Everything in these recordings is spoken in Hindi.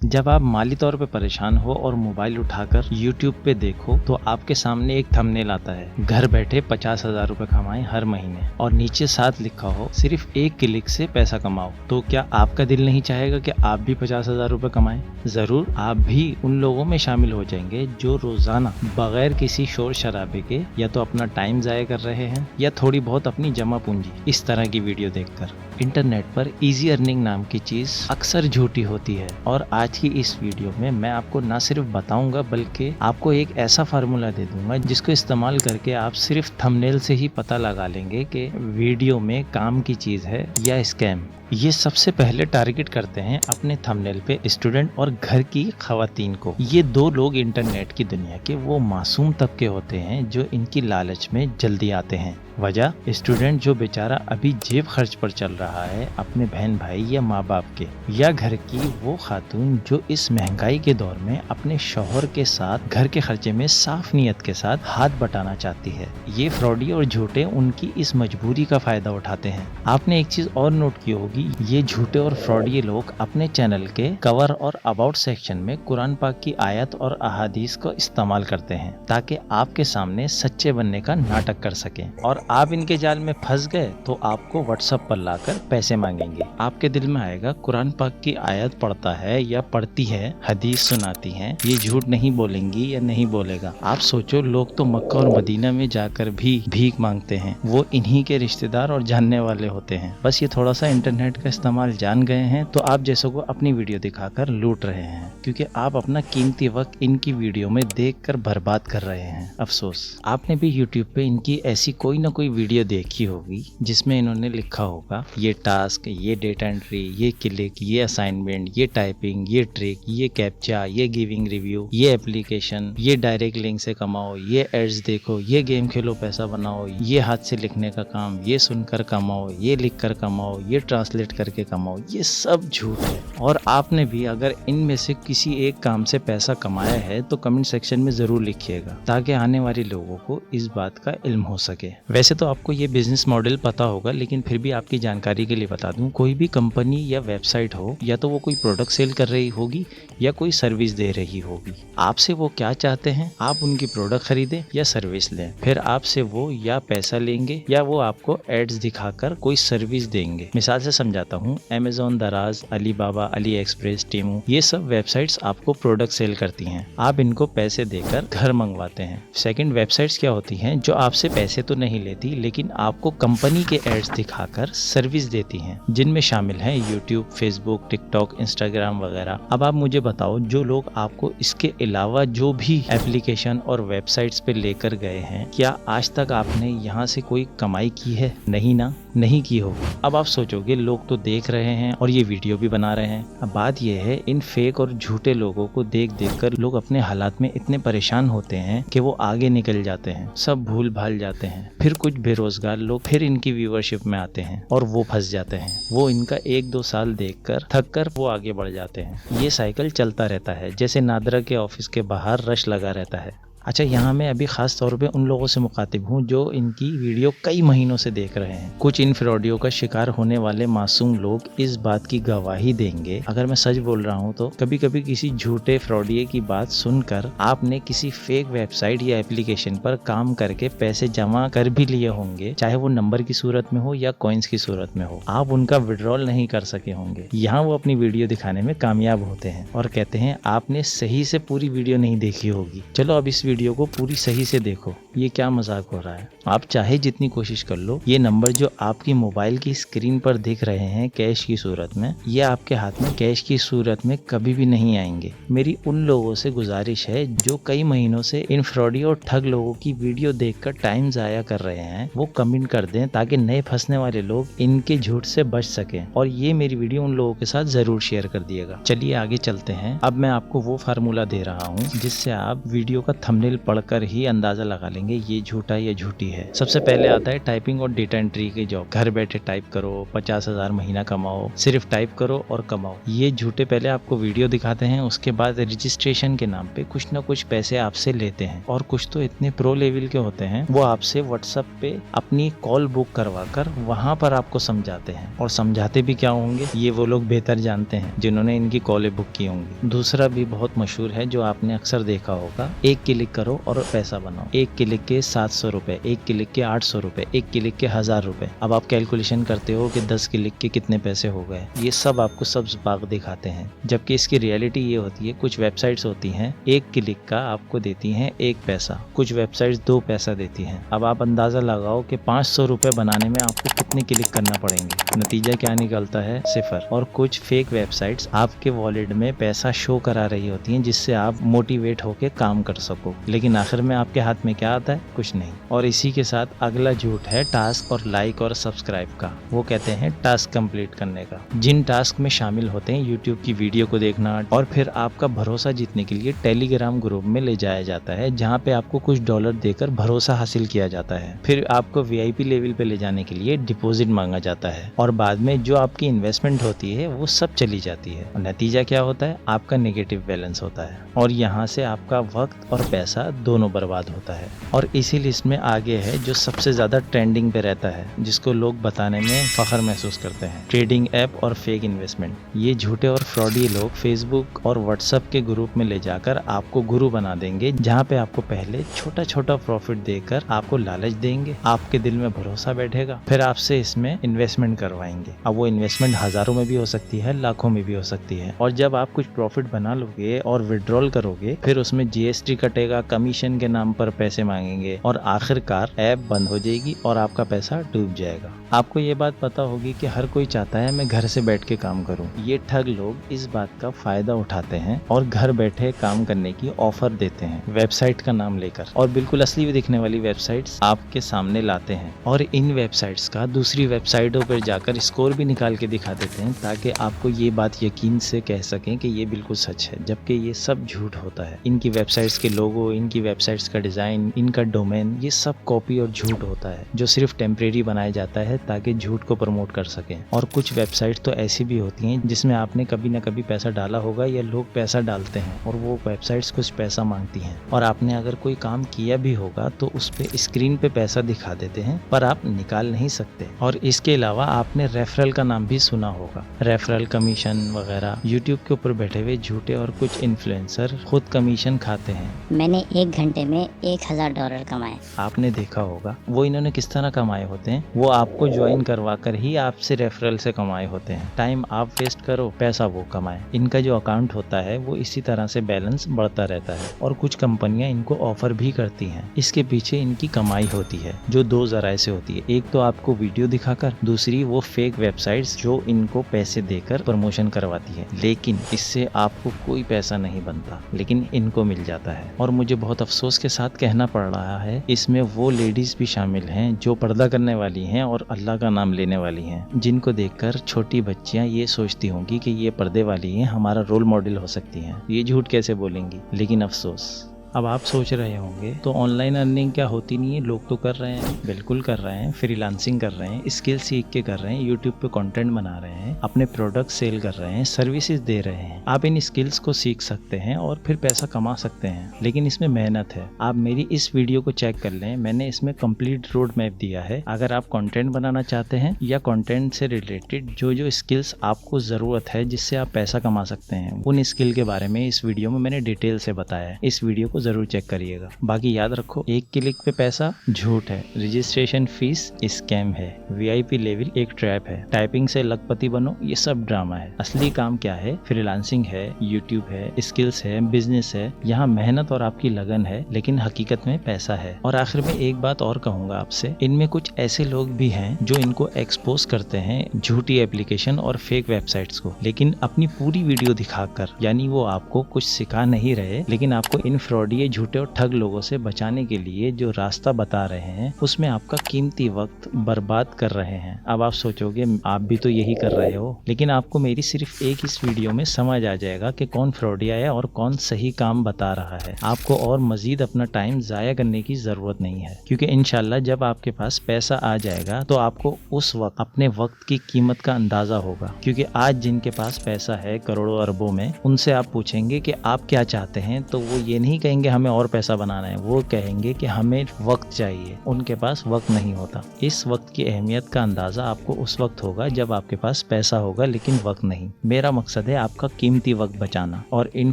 जब आप माली तौर पे परेशान हो और मोबाइल उठाकर YouTube पे देखो तो आपके सामने एक थंबनेल आता है, घर बैठे 50,000 रुपए कमाएं हर महीने, और नीचे साथ लिखा हो सिर्फ एक क्लिक से पैसा कमाओ। तो क्या आपका दिल नहीं चाहेगा कि आप भी 50,000 रुपए कमाएं? जरूर, आप भी उन लोगों में शामिल हो जाएंगे जो रोजाना बगैर किसी शोर शराबे के या तो अपना टाइम जाया कर रहे हैं या थोड़ी बहुत अपनी जमा पूंजी इस तरह की वीडियो देखकर। इंटरनेट पर इजी अर्निंग नाम की चीज अक्सर झूठी होती है, और आज की इस वीडियो में मैं आपको ना सिर्फ बताऊंगा बल्कि आपको एक ऐसा फार्मूला दे दूंगा जिसको इस्तेमाल करके आप सिर्फ थंबनेल से ही पता लगा लेंगे कि वीडियो में काम की चीज है या स्कैम। ये सबसे पहले टारगेट करते हैं अपने थंबनेल पे स्टूडेंट और घर की खवातीन को। ये दो लोग इंटरनेट की दुनिया के वो मासूम तबके होते हैं जो इनकी लालच में जल्दी आते हैं। वजह, स्टूडेंट जो बेचारा अभी जेब खर्च पर चल रहा है अपने बहन भाई या माँ बाप के, या घर की वो खातून जो इस महंगाई के दौर में अपने शौहर के साथ घर के खर्चे में साफ नीयत के साथ हाथ बटाना चाहती है। ये फ्रॉडी और झूठे उनकी इस मजबूरी का फायदा उठाते हैं। आपने एक चीज और नोट की होगी, ये झूठे और फ्रॉडी लोग अपने चैनल के कवर और अबाउट सेक्शन में कुरान पाक की आयत और अहादीस को इस्तेमाल करते हैं ताकि आपके सामने सच्चे बनने का नाटक कर सकें, और आप इनके जाल में फंस गए तो आपको व्हाट्सएप पर लाकर पैसे मांगेंगे। आपके दिल में आएगा कुरान पाक की आयत पढ़ता है या पढ़ती है, हदीस सुनाती है, ये झूठ नहीं बोलेंगी या नहीं बोलेगा। आप सोचो, लोग तो मक्का और मदीना में जाकर भी भीख मांगते हैं, वो इन्हीं के रिश्तेदार और जानने वाले होते हैं। बस ये थोड़ा सा इंटरनेट का इस्तेमाल जान गए हैं तो आप जैसों को अपनी वीडियो दिखाकर लूट रहे हैं, क्योंकि आप अपना कीमती वक्त इनकी वीडियो में देखकर बर्बाद कर रहे हैं। अफसोस, आपने भी यूट्यूब पे इनकी ऐसी कोई ना कोई वीडियो देखी होगी जिसमें इन्होंने लिखा होगा ये टास्क, ये डेटा एंट्री, ये क्लिक, ये असाइनमेंट, ये टाइपिंग, ये ट्रिक, ये कैप्चा, ये गिविंग रिव्यू, ये एप्लीकेशन, ये डायरेक्ट लिंक से कमाओ, ये एड्स देखो, ये गेम खेलो पैसा बनाओ, ये हाथ से लिखने का काम, ये सुनकर कमाओ, ये लिखकर कमाओ, ये ट्रांसलेट करके कमाओ। ये सब झूठ है, और आपने भी अगर इनमें से किसी एक काम से पैसा कमाया है तो कमेंट सेक्शन में जरूर लिखिएगा ताकि आने वाले लोगों को इस बात का इल्म हो सके। वैसे तो आपको ये बिजनेस मॉडल पता होगा, लेकिन फिर भी आपकी जानकारी के लिए बता दूं, कोई भी कंपनी या वेबसाइट हो, या तो वो कोई प्रोडक्ट सेल कर रही होगी या कोई सर्विस दे रही होगी। आपसे वो क्या चाहते हैं, आप उनकी प्रोडक्ट खरीदें या सर्विस लें, फिर आपसे वो या पैसा लेंगे या वो आपको एड्स दिखाकर कोई सर्विस देंगे। मिसाल से समझाता हूँ, अमेज़न, दराज, अलीबाबा, अली एक्सप्रेस, टीमू, ये सब वेबसाइट्स आपको प्रोडक्ट सेल करती हैं। आप इनको पैसे देकर घर मंगवाते हैं। सेकंड, वेबसाइट्स क्या होती हैं जो आपसे पैसे तो नहीं लेती लेकिन आपको कंपनी के एड्स दिखाकर सर्विस देती हैं, जिनमें शामिल हैं यूट्यूब, फेसबुक, टिकटॉक, इंस्टाग्राम वगैरह। अब आप मुझे बताओ, जो लोग आपको इसके अलावा जो भी एप्लीकेशन और वेबसाइट्स पे लेकर गए हैं, क्या आज तक आपने यहाँ से कोई कमाई की है? नहीं ना, नहीं की होगी। अब आप सोचोगे लोग तो देख रहे हैं और ये वीडियो भी बना रहे हैं। अब बात यह है, इन फेक और झूठे लोगों को देख देख कर लोग अपने हालात में इतने परेशान होते हैं कि वो आगे निकल जाते हैं, सब भूल भाल जाते हैं। फिर कुछ बेरोजगार लोग फिर इनकी व्यूअरशिप में आते हैं और वो फंस जाते हैं। वो इनका 1-2 साल देखकर थक कर वो आगे बढ़ जाते हैं। ये साइकिल चलता रहता है, जैसे नादरा के ऑफिस के बाहर रश लगा रहता है। अच्छा, यहाँ मैं अभी खास तौर पे उन लोगों से मुखातिब हूँ जो इनकी वीडियो कई महीनों से देख रहे हैं। कुछ इन फ्रॉडियों का शिकार होने वाले मासूम लोग इस बात की गवाही देंगे, अगर मैं सच बोल रहा हूँ तो कभी कभी किसी झूठे फ्रॉडिये की बात सुनकर आपने किसी फेक वेबसाइट या एप्लीकेशन पर काम करके पैसे जमा कर भी लिए होंगे, चाहे वो नंबर की सूरत में हो या कॉइन्स की सूरत में हो। आप उनका विड्रॉल नहीं कर सके होंगे। यहाँ वो अपनी वीडियो दिखाने में कामयाब होते हैं और कहते हैं आपने सही से पूरी वीडियो नहीं देखी होगी। चलो अब इस वीडियो को पूरी सही से देखो, ये क्या मजाक हो रहा है। आप चाहे जितनी कोशिश कर लो, ये नंबर जो आपकी मोबाइल की स्क्रीन पर दिख रहे हैं कैश की सूरत में, ये आपके हाथ में कैश की सूरत में कभी भी नहीं आएंगे। मेरी उन लोगों से गुजारिश है जो कई महीनों से इन फ्रॉडी और ठग लोगों की वीडियो देखकर टाइम जाया कर रहे हैं, वो कमेंट कर दें ताकि नए फंसने वाले लोग इनके झूठ से बच सकें, और ये मेरी वीडियो उन लोगों के साथ जरूर शेयर कर दिएगा। चलिए आगे चलते हैं। अब मैं आपको वो फार्मूला दे रहा हूँ जिससे आप वीडियो का थंबनेल थंबनेल पढ़कर ही अंदाजा लगा लेंगे ये झूठा या झूठी है। सबसे पहले आता है टाइपिंग और डेटा एंट्री की जॉब। घर बैठे टाइप करो, 50,000 महीना कमाओ, सिर्फ टाइप करो और कमाओ। ये झूठे पहले आपको वीडियो दिखाते हैं, उसके बाद रजिस्ट्रेशन के नाम पे कुछ ना कुछ पैसे आपसे लेते हैं, और कुछ तो इतने प्रो लेवल के होते हैं वो आपसे व्हाट्सएप पे अपनी कॉल बुक करवा कर वहां पर आपको समझाते हैं। और समझाते भी क्या होंगे ये वो लोग बेहतर जानते हैं जिन्होंने इनकी कॉलें बुक की होंगी। दूसरा भी बहुत मशहूर है जो आपने अक्सर देखा होगा, एक क्लिक करो और पैसा बनाओ। एक क्लिक के 700 रुपए, एक क्लिक के 800 रुपए, एक क्लिक के 1000 रुपए। अब आप कैलकुलेशन करते हो कि 10 क्लिक के कितने पैसे हो गए। ये सब आपको सब्ज बाग दिखाते हैं, जबकि इसकी रियलिटी ये होती है, कुछ वेबसाइट्स होती हैं एक क्लिक का आपको देती हैं 1 पैसा, कुछ वेबसाइट्स 2 पैसा देती हैं। अब आप अंदाजा लगाओ कि 500 रुपए बनाने में आपको कितने क्लिक करना पड़ेंगे। नतीजा क्या निकलता है? 0। और कुछ फेक वेबसाइट्स आपके वॉलेट में पैसा शो करा रही होती हैं जिससे आप मोटिवेट होकर काम कर सको, लेकिन आखिर में आपके हाथ में क्या आता है? कुछ नहीं। और इसी के साथ अगला झूठ है टास्क और लाइक और सब्सक्राइब का। वो कहते हैं टास्क कंप्लीट करने का। जिन टास्क में शामिल होते हैं यूट्यूब की वीडियो को देखना, और फिर आपका भरोसा जीतने के लिए टेलीग्राम ग्रुप में ले जाया जाता है जहाँ पे आपको कुछ डॉलर देकर भरोसा हासिल किया जाता है। फिर आपको VIP लेवल पे ले जाने के लिए डिपॉजिट मांगा जाता है, और बाद में जो आपकी इन्वेस्टमेंट होती है वो सब चली जाती है। और नतीजा क्या होता है? आपका नेगेटिव बैलेंस होता है, और यहाँ से आपका वक्त और पैसा दोनों बर्बाद होता है। और इसी लिस्ट में आगे है जो सबसे ज्यादा ट्रेंडिंग पे रहता है, जिसको लोग बताने में फख्र महसूस करते हैं, ट्रेडिंग ऐप और फेक इन्वेस्टमेंट। ये झूठे और फ्रॉडी लोग फेसबुक और व्हाट्सएप के ग्रुप में ले जाकर आपको गुरु बना देंगे, जहाँ पे आपको पहले छोटा छोटा प्रॉफिट देकर आपको लालच देंगे, आपके दिल में भरोसा बैठेगा, फिर आपसे इसमें इन्वेस्टमेंट करवाएंगे। अब वो इन्वेस्टमेंट हजारों में भी हो सकती है, लाखों में भी हो सकती है। और जब आप कुछ प्रॉफिट बना लोगे और विड्रॉल करोगे, फिर उसमें GST कटेगा, कमीशन के नाम पर पैसे मांगेंगे, और आखिरकार ऐप बंद हो जाएगी और आपका पैसा डूब जाएगा। आपको ये बात पता होगी कि हर कोई चाहता है मैं घर से बैठ के काम करूं। ये ठग लोग इस बात का फायदा उठाते हैं और घर बैठे काम करने की ऑफर देते हैं वेबसाइट का नाम लेकर, और बिल्कुल असली दिखने वाली वेबसाइट्स आपके सामने लाते हैं, और इन वेबसाइट्स का दूसरी वेबसाइटों पर जाकर स्कोर भी निकाल के दिखा देते हैं, ताकि आपको ये बात यकीन से कह सकें कि ये बिल्कुल सच है, जबकि ये सब झूठ होता है। इनकी वेबसाइट्स के लोगो, इनकी वेबसाइट्स का डिजाइन, इनका डोमेन, ये सब कॉपी और झूठ होता है, जो सिर्फ टेम्परेरी बनाया जाता है ताकि झूठ को प्रमोट कर सकें। और कुछ वेबसाइट्स तो ऐसी भी होती हैं जिसमें आपने कभी ना कभी पैसा डाला होगा, या लोग पैसा डालते हैं और वो वेबसाइट्स कुछ पैसा मांगती हैं, और आपने अगर कोई काम किया भी होगा तो उस पे स्क्रीन पे पैसा दिखा देते हैं, पर आप निकाल नहीं सकते। और इसके अलावा आपने रेफरल का नाम भी सुना होगा, रेफरल कमीशन वगैरह। यूट्यूब के ऊपर बैठे हुए झूठे और कुछ इन्फ्लुएंसर खुद कमीशन खाते हैं। मैंने 1 घंटे में $1000 कमाए। आपने देखा होगा वो इन्होंने किस तरह कमाए होते हैं। वो आपको ज्वाइन करवा कर ही आपसे रेफरल से कमाए होते हैं। टाइम आप वेस्ट करो, पैसा वो कमाए। इनका जो अकाउंट होता है वो इसी तरह से बैलेंस बढ़ता रहता है, और कुछ कंपनियां इनको ऑफर भी करती हैं। इसके पीछे इनकी कमाई होती है जो 2 जराए से होती है। एक तो आपको वीडियो दिखाकर, दूसरी वो फेक वेबसाइट्स जो इनको पैसे देकर प्रमोशन करवाती है। लेकिन इससे आपको कोई पैसा नहीं बनता, लेकिन इनको मिल जाता है। और मुझे बहुत अफसोस के साथ कहना पड़ रहा है, इसमें वो लेडीज भी शामिल हैं जो पर्दा करने वाली हैं और अल्लाह का नाम लेने वाली हैं, जिनको देखकर छोटी बच्चियां ये सोचती होंगी कि ये पर्दे वाली हैं, हमारा रोल मॉडल हो सकती हैं। ये झूठ कैसे बोलेंगी? लेकिन अफसोस। अब आप सोच रहे होंगे तो ऑनलाइन अर्निंग क्या होती नहीं है? लोग तो कर रहे हैं, बिल्कुल कर रहे हैं। फ्रीलांसिंग कर रहे हैं, स्किल सीख के कर रहे हैं, यूट्यूब पे कंटेंट बना रहे हैं, अपने प्रोडक्ट सेल कर रहे हैं, सर्विसेज दे रहे हैं। आप इन स्किल्स को सीख सकते हैं और फिर पैसा कमा सकते हैं, लेकिन इसमें मेहनत है। आप मेरी इस वीडियो को चेक कर लें, मैंने इसमें कंप्लीट रोड मैप दिया है। अगर आप कंटेंट बनाना चाहते हैं या कंटेंट से रिलेटेड जो स्किल्स आपको जरूरत है जिससे आप पैसा कमा सकते हैं, उन स्किल के बारे में इस वीडियो में मैंने डिटेल से बताया है। इस वीडियो को जरूर चेक करिएगा। बाकी याद रखो, 1 क्लिक पे पैसा झूठ है, रजिस्ट्रेशन फीस स्कैम है, VIP लेवल एक ट्रैप है, टाइपिंग से लखपति बनो ये सब ड्रामा है। असली काम क्या है? फ्रीलांसिंग है, यूट्यूब है, स्किल्स है, बिजनेस है। यहाँ मेहनत और आपकी लगन है, लेकिन हकीकत में पैसा है। और आखिर में एक बात और कहूंगा आपसे, इनमें कुछ ऐसे लोग भी हैं जो इनको एक्सपोज करते हैं झूठी एप्लीकेशन और फेक वेबसाइट्स को, लेकिन अपनी पूरी वीडियो दिखाकर, यानी वो आपको कुछ सिखा नहीं रहे, लेकिन आपको इन फ्रॉड फ्रॉड ये झूठे और ठग लोगों से बचाने के लिए जो रास्ता बता रहे हैं उसमें आपका कीमती वक्त बर्बाद कर रहे हैं। अब आप सोचोगे आप भी तो यही कर रहे हो, लेकिन आपको मेरी सिर्फ एक इस वीडियो में समझ आ जाएगा कि कौन फ्रॉडिया है और कौन सही काम बता रहा है। आपको और मजीद अपना टाइम जाया करने की जरूरत नहीं है, क्योंकि इंशाल्लाह जब आपके पास पैसा आ जाएगा तो आपको उस वक्त अपने वक्त की कीमत का अंदाजा होगा। क्योंकि आज जिनके पास पैसा है करोड़ों अरबों में, उनसे आप पूछेंगे कि आप क्या चाहते हैं, तो वो ये नहीं कहेंगे हमें और पैसा बनाना है, वो कहेंगे कि हमें वक्त चाहिए। उनके पास वक्त नहीं होता। इस वक्त की अहमियत का अंदाजा आपको उस वक्त होगा जब आपके पास पैसा होगा लेकिन वक्त नहीं। मेरा मकसद है आपका कीमती वक्त बचाना और इन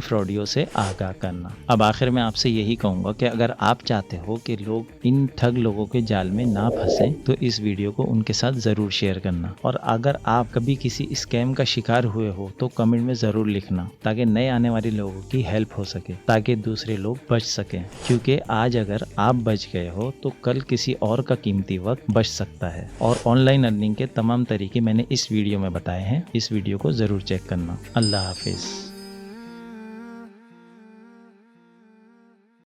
फ्रॉडियों से आगाह करना। अब आखिर में आपसे यही कहूंगा कि अगर आप चाहते हो कि लोग इन ठग लोगों के जाल में ना फंसे तो इस वीडियो को उनके साथ जरूर शेयर करना। और अगर आप कभी किसी स्कैम का शिकार हुए हो तो कमेंट में जरूर लिखना, ताकि नए आने वाले लोगों की हेल्प हो सके, ताकि दूसरे लोग बच सकें। क्योंकि आज अगर आप बच गए हो तो कल किसी और का कीमती वक्त बच सकता है। और ऑनलाइन अर्निंग के तमाम तरीके मैंने इस वीडियो में बताए हैं। इस वीडियो को जरूर चेक करना। अल्लाह हाफिज।